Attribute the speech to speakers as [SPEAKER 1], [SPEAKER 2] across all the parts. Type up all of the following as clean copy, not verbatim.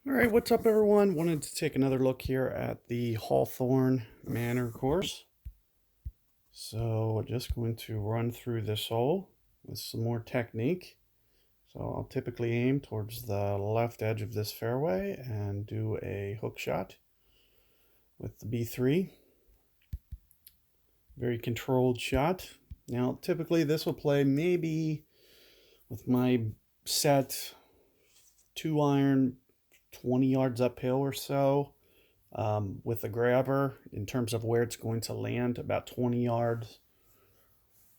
[SPEAKER 1] All right, what's up, everyone? Wanted to take another look here at the Hawthorne Manor course. So just going to run through this hole with some more technique. So I'll typically aim towards the left edge of this fairway and do a hook shot with the B3. Very controlled shot. Now, typically this will play maybe with my set 2-iron 20 yards uphill or so. With the grabber in terms of where it's going to land, about 20 yards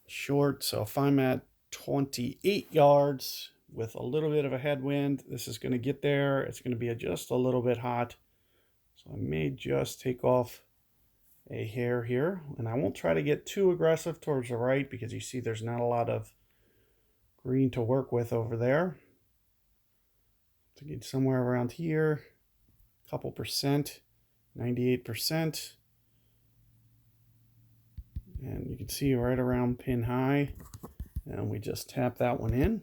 [SPEAKER 1] short. So if I'm at 28 yards with a little bit of a headwind, this is going to get there. It's going to be just a little bit hot. So I may just take off a hair here, and I won't try to get too aggressive towards the right because you see there's not a lot of green to work with over there. To get somewhere around here, a couple percent. 98%, and you can see right around pin high, and we just tap that one in.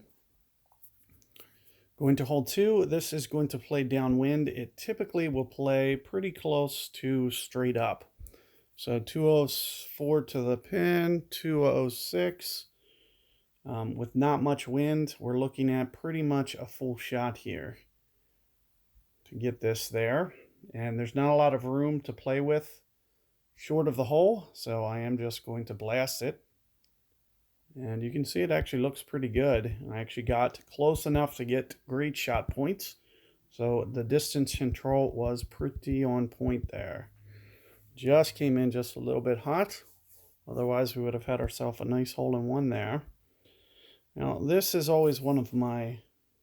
[SPEAKER 1] Going to hole 2, this is going to play downwind. It typically will play pretty close to straight up. So 204 to the pin, 206. With not much wind, we're looking at pretty much a full shot here to get this there. And there's not a lot of room to play with short of the hole, so I am just going to blast it. And you can see it actually looks pretty good. I actually got close enough to get great shot points, so the distance control was pretty on point there. Just came in just a little bit hot, otherwise we would have had ourselves a nice hole-in-one there. Now this is always one of my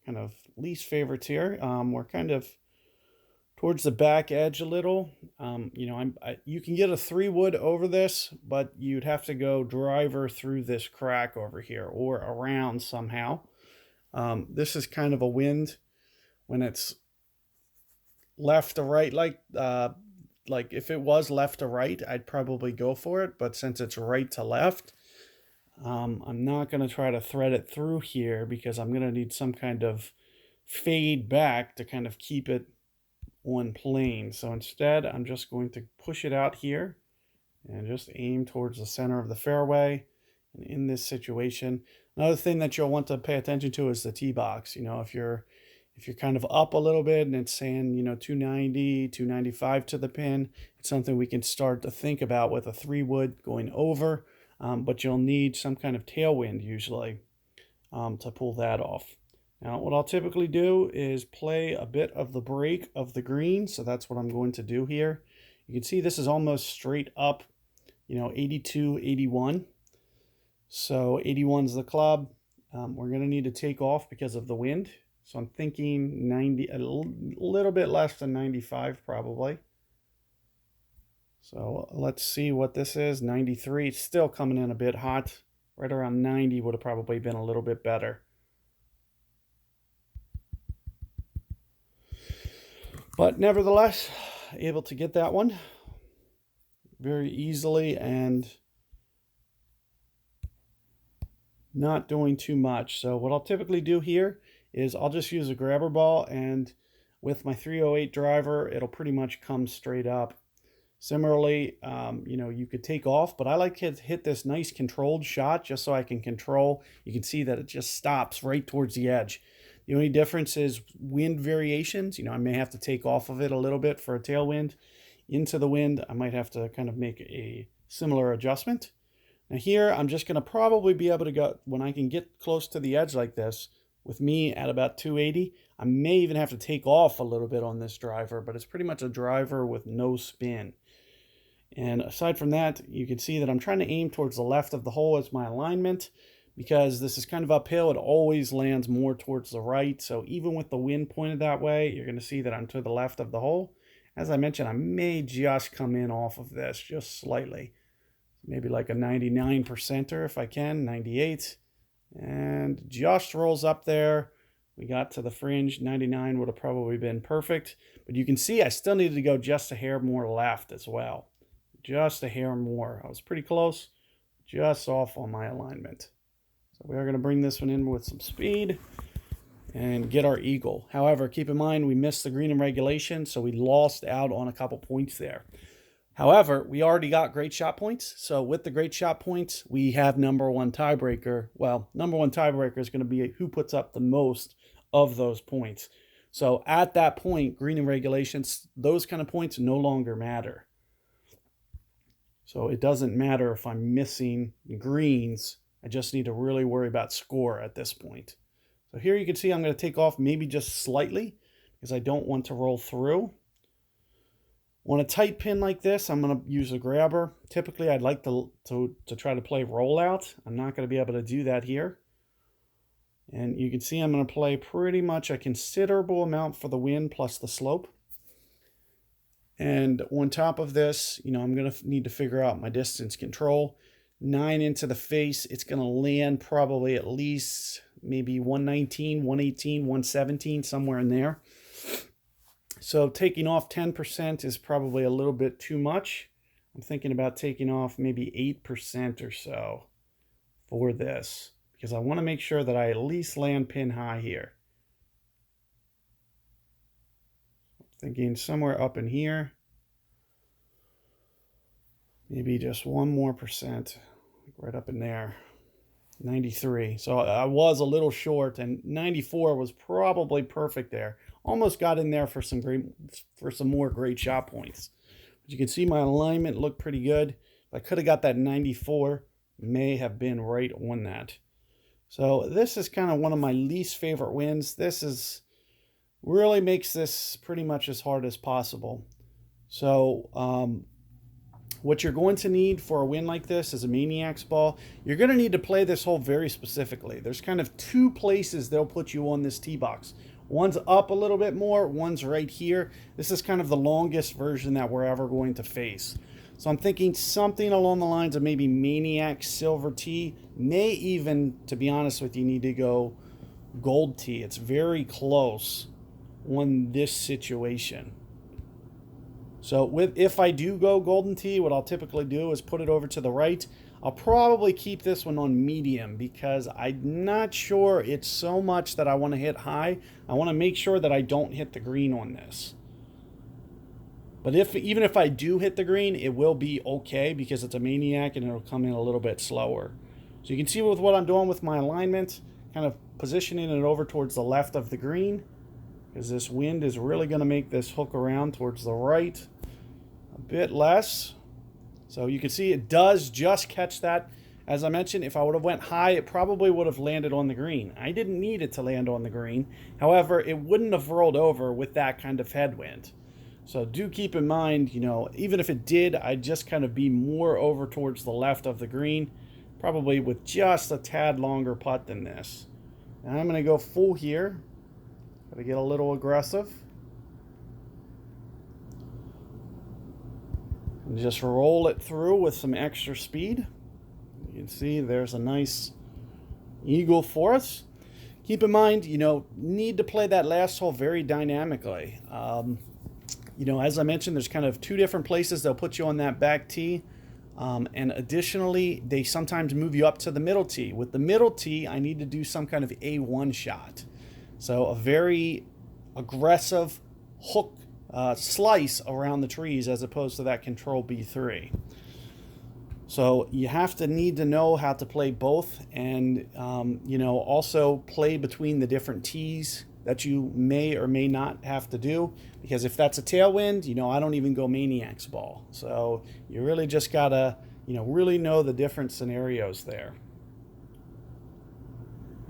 [SPEAKER 1] kind of least favorites here. We're kind of towards the back edge a little. You can get a 3-wood over this, but you'd have to go driver through this crack over here or around somehow. This is kind of a wind when it's left to right. Like if it was left to right, I'd probably go for it. But since it's right to left, I'm not going to try to thread it through here because I'm going to need some kind of fade back to kind of keep it on plane. So instead, I'm just going to push it out here and just aim towards the center of the fairway. And in this situation, another thing that you'll want to pay attention to is the tee box. If you're kind of up a little bit and it's saying 290, 295 to the pin, it's something we can start to think about with a 3-wood going over. But you'll need some kind of tailwind usually to pull that off. Now, what I'll typically do is play a bit of the break of the green, so that's what I'm going to do here. You can see this is almost straight up, 82, 81. So 81 is the club. We're going to need to take off because of the wind. So I'm thinking 90, a little bit less than 95 probably. So let's see what this is. 93, it's still coming in a bit hot. Right around 90 would have probably been a little bit better. But nevertheless, able to get that one very easily and not doing too much. So what I'll typically do here is I'll just use a grabber ball, and with my 308 driver, it'll pretty much come straight up. Similarly, you could take off, but I like to hit this nice controlled shot just so I can control. You can see that it just stops right towards the edge. The only difference is wind variations. I may have to take off of it a little bit for a tailwind. Into the wind, I might have to kind of make a similar adjustment. Now here, I'm just going to probably be able to go, when I can get close to the edge like this, with me at about 280, I may even have to take off a little bit on this driver, but it's pretty much a driver with no spin. And aside from that, you can see that I'm trying to aim towards the left of the hole as my alignment. Because this is kind of uphill, it always lands more towards the right. So even with the wind pointed that way, you're going to see that I'm to the left of the hole. As I mentioned, I may just come in off of this just slightly. Maybe like a 99%er if I can, 98. And just rolls up there. We got to the fringe. 99 would have probably been perfect. But you can see I still needed to go just a hair more left as well. Just a hair more. I was pretty close, just off on my alignment. So we are going to bring this one in with some speed. and get our eagle. However, keep in mind we missed the green in regulation, so we lost out on a couple points there. However, we already got great shot points. So with the great shot points, we have number one tiebreaker. Well, number one tiebreaker is going to be who puts up the most of those points. So at that point, green in regulations, those kind of points no longer matter. So it doesn't matter if I'm missing greens. I just need to really worry about score at this point. So here you can see I'm going to take off maybe just slightly because I don't want to roll through. On a tight pin like this, I'm going to use a grabber. Typically, I'd like to try to play rollout. I'm not going to be able to do that here. And you can see I'm going to play pretty much a considerable amount for the wind plus the slope. And on top of this, I'm going to need to figure out my distance control. 9 into the face, it's going to land probably at least maybe 119, 118, 117, somewhere in there. So taking off 10% is probably a little bit too much. I'm thinking about taking off maybe 8% or so for this, because I want to make sure that I at least land pin high here. Thinking somewhere up in here. Maybe just 1 more percent, right up in there. 93. So I was a little short, and 94 was probably perfect there. Almost got in there for some more great shot points. But you can see my alignment looked pretty good. If I could have got that 94, may have been right on that. So this is kind of one of my least favorite wins. This is really makes this pretty much as hard as possible. So what you're going to need for a win like this is a Maniac's Ball. You're going to need to play this hole very specifically. There's kind of 2 places they'll put you on this tee box. One's up a little bit more, one's right here. This is kind of the longest version that we're ever going to face. So I'm thinking something along the lines of maybe Maniac Silver Tee. May even, to be honest with you, need to go Gold Tee. It's very close on this situation. So if I do go Golden Tee, what I'll typically do is put it over to the right. I'll probably keep this one on medium because I'm not sure it's so much that I want to hit high. I want to make sure that I don't hit the green on this. But even if I do hit the green, it will be okay because it's a Maniac and it'll come in a little bit slower. So you can see with what I'm doing with my alignment, kind of positioning it over towards the left of the green, because this wind is really going to make this hook around towards the right a bit less. So you can see it does just catch that. As I mentioned, if I would have went high, it probably would have landed on the green. I didn't need it to land on the green. However, it wouldn't have rolled over with that kind of headwind. So do keep in mind, even if it did, I'd just kind of be more over towards the left of the green, probably with just a tad longer putt than this. And I'm going to go full here. Got to get a little aggressive. And just roll it through with some extra speed. You can see there's a nice eagle for us. Keep in mind, need to play that last hole very dynamically. As I mentioned, there's kind of 2 different places they'll put you on that back tee. And additionally, they sometimes move you up to the middle tee. With the middle tee, I need to do some kind of A1 shot. So a very aggressive hook slice around the trees as opposed to that control B3. So you need to know how to play both and, also play between the different tees that you may or may not have to do. Because if that's a tailwind, I don't even go Maniac's Ball. So you really just got to, really know the different scenarios there.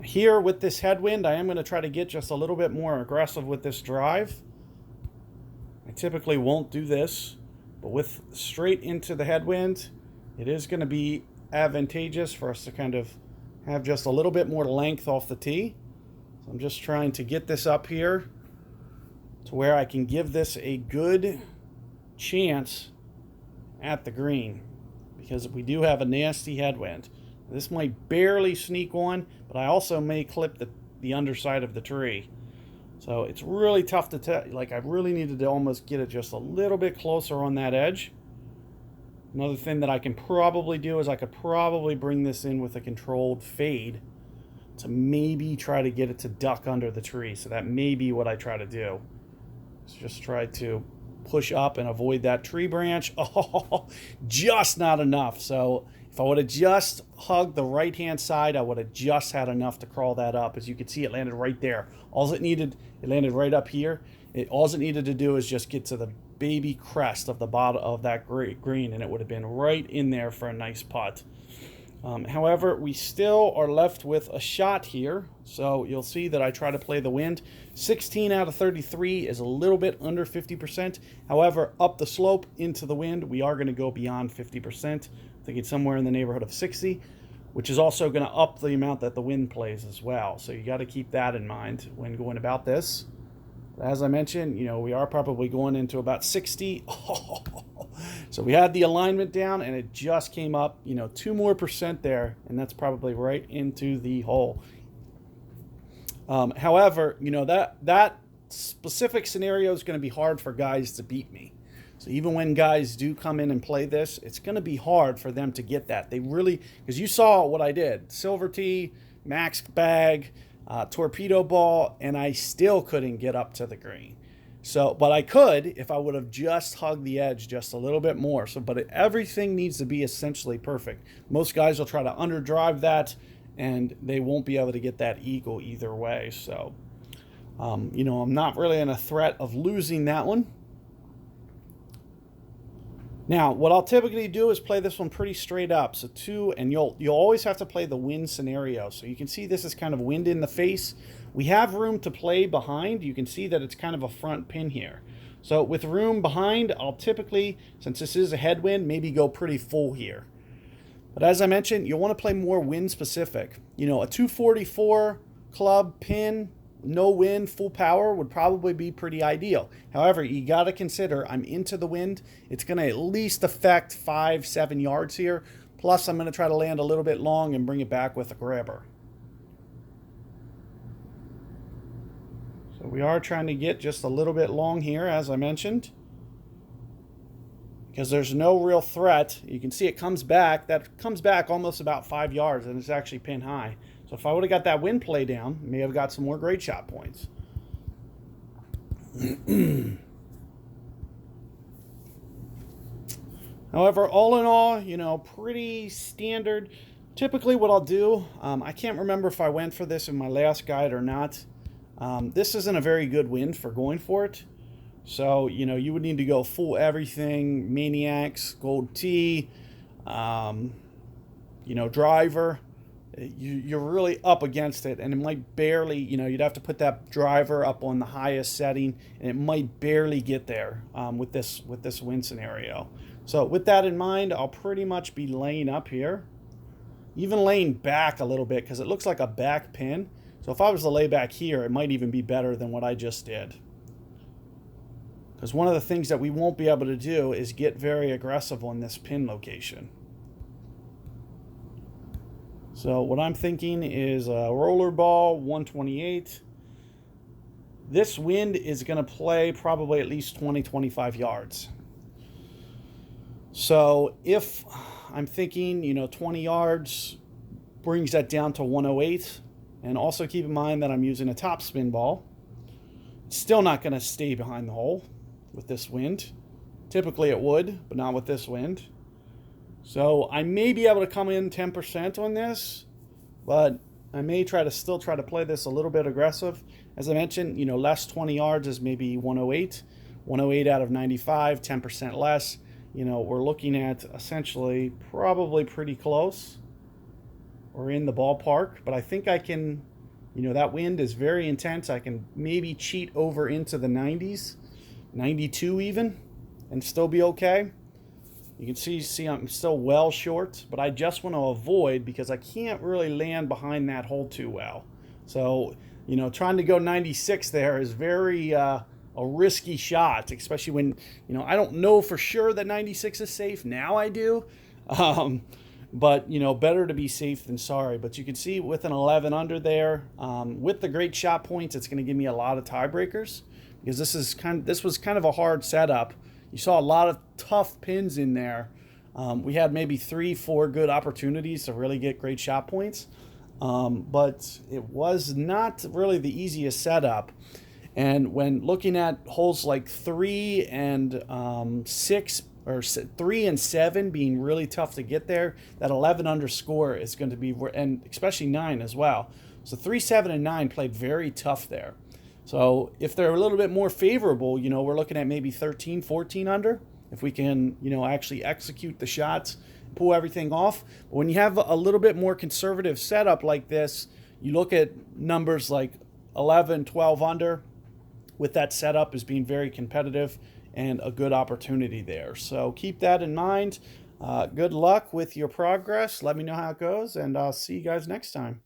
[SPEAKER 1] Here with this headwind, I am going to try to get just a little bit more aggressive with this drive. I typically won't do this, but with straight into the headwind, it is going to be advantageous for us to kind of have just a little bit more length off the tee. So I'm just trying to get this up here to where I can give this a good chance at the green, because we do have a nasty headwind. This might barely sneak on, but I also may clip the underside of the tree. So it's really tough to tell. Like, I really needed to almost get it just a little bit closer on that edge. Another thing that I can probably do is I could probably bring this in with a controlled fade to maybe try to get it to duck under the tree. So that may be what I try to do. Just try to push up and avoid that tree branch. Oh, just not enough. So if I would have just hugged the right-hand side, I would have just had enough to crawl that up. As you can see, it landed right there. All it needed, it landed right up here. All it needed to do is just get to the baby crest of the bottom of that green, and it would have been right in there for a nice putt. However, we still are left with a shot here. So you'll see that I try to play the wind. 16 out of 33 is a little bit under 50%. However, up the slope into the wind, we are going to go beyond 50%. I think it's somewhere in the neighborhood of 60, which is also going to up the amount that the wind plays as well. So you got to keep that in mind when going about this. As I mentioned, we are probably going into about 60. So we had the alignment down, and it just came up, 2% more there, and that's probably right into the hole. However, that specific scenario is going to be hard for guys to beat me. So even when guys do come in and play this, it's going to be hard for them to get that. They really, because you saw what I did, silver tee, max bag, torpedo ball, and I still couldn't get up to the green. So, but I could if I would have just hugged the edge just a little bit more. So, but everything needs to be essentially perfect. Most guys will try to underdrive that, and they won't be able to get that eagle either way. So, I'm not really in a threat of losing that one. Now, what I'll typically do is play this one pretty straight up. So and you'll always have to play the wind scenario. So you can see this is kind of wind in the face. We have room to play behind. You can see that it's kind of a front pin here. So with room behind, I'll typically, since this is a headwind, maybe go pretty full here. But as I mentioned, you'll want to play more wind specific. A 244 club pin, no wind, full power would probably be pretty ideal. However, you got to consider I'm into the wind. It's going to at least affect 5-7 yards here. Plus, I'm going to try to land a little bit long and bring it back with a grabber. So we are trying to get just a little bit long here, as I mentioned, because there's no real threat. You can see it comes back. That comes back almost about 5 yards, and it's actually pin high. So if I would have got that wind play down, may have got some more great shot points. However, all in all, pretty standard. Typically what I'll do, I can't remember if I went for this in my last guide or not. This isn't a very good wind for going for it. So, you would need to go full everything, maniacs, gold tee, driver. You're really up against it, and it might barely, you'd have to put that driver up on the highest setting, and it might barely get there with this wind scenario. So with that in mind, I'll pretty much be laying up here, even laying back a little bit because it looks like a back pin. So if I was to lay back here, it might even be better than what I just did. Because one of the things that we won't be able to do is get very aggressive on this pin location. So what I'm thinking is a roller ball, 128. This wind is going to play probably at least 20-25 yards. So if I'm thinking, 20 yards brings that down to 108. And also keep in mind that I'm using a top spin ball. It's still not going to stay behind the hole with this wind. Typically it would, but not with this wind. So I may be able to come in 10% on this, but I may still try to play this a little bit aggressive. As I mentioned, less 20 yards is maybe 108. 108 out of 95, 10% less. We're looking at essentially probably pretty close. We're in the ballpark, but I think I can, that wind is very intense. I can maybe cheat over into the 90s, 92 even, and still be okay. You can see I'm still well short, but I just want to avoid because I can't really land behind that hole too well. So, trying to go 96 there is very a risky shot, especially when, I don't know for sure that 96 is safe. Now I do. But, better to be safe than sorry. But you can see with an 11 under there, with the great shot points, it's going to give me a lot of tiebreakers because this was kind of a hard setup. You saw a lot of tough pins in there. We had maybe 3-4 good opportunities to really get great shot points. but it was not really the easiest setup. And when looking at holes like 3 and 6, or 3 and 7 being really tough to get there, that 11 under score is going to be, and especially 9 as well. So 3, 7, and 9 played very tough there. So if they're a little bit more favorable, we're looking at maybe 13, 14 under. If we can, actually execute the shots, pull everything off. But when you have a little bit more conservative setup like this, you look at numbers like 11, 12 under with that setup as being very competitive and a good opportunity there. So keep that in mind. Good luck with your progress. Let me know how it goes, and I'll see you guys next time.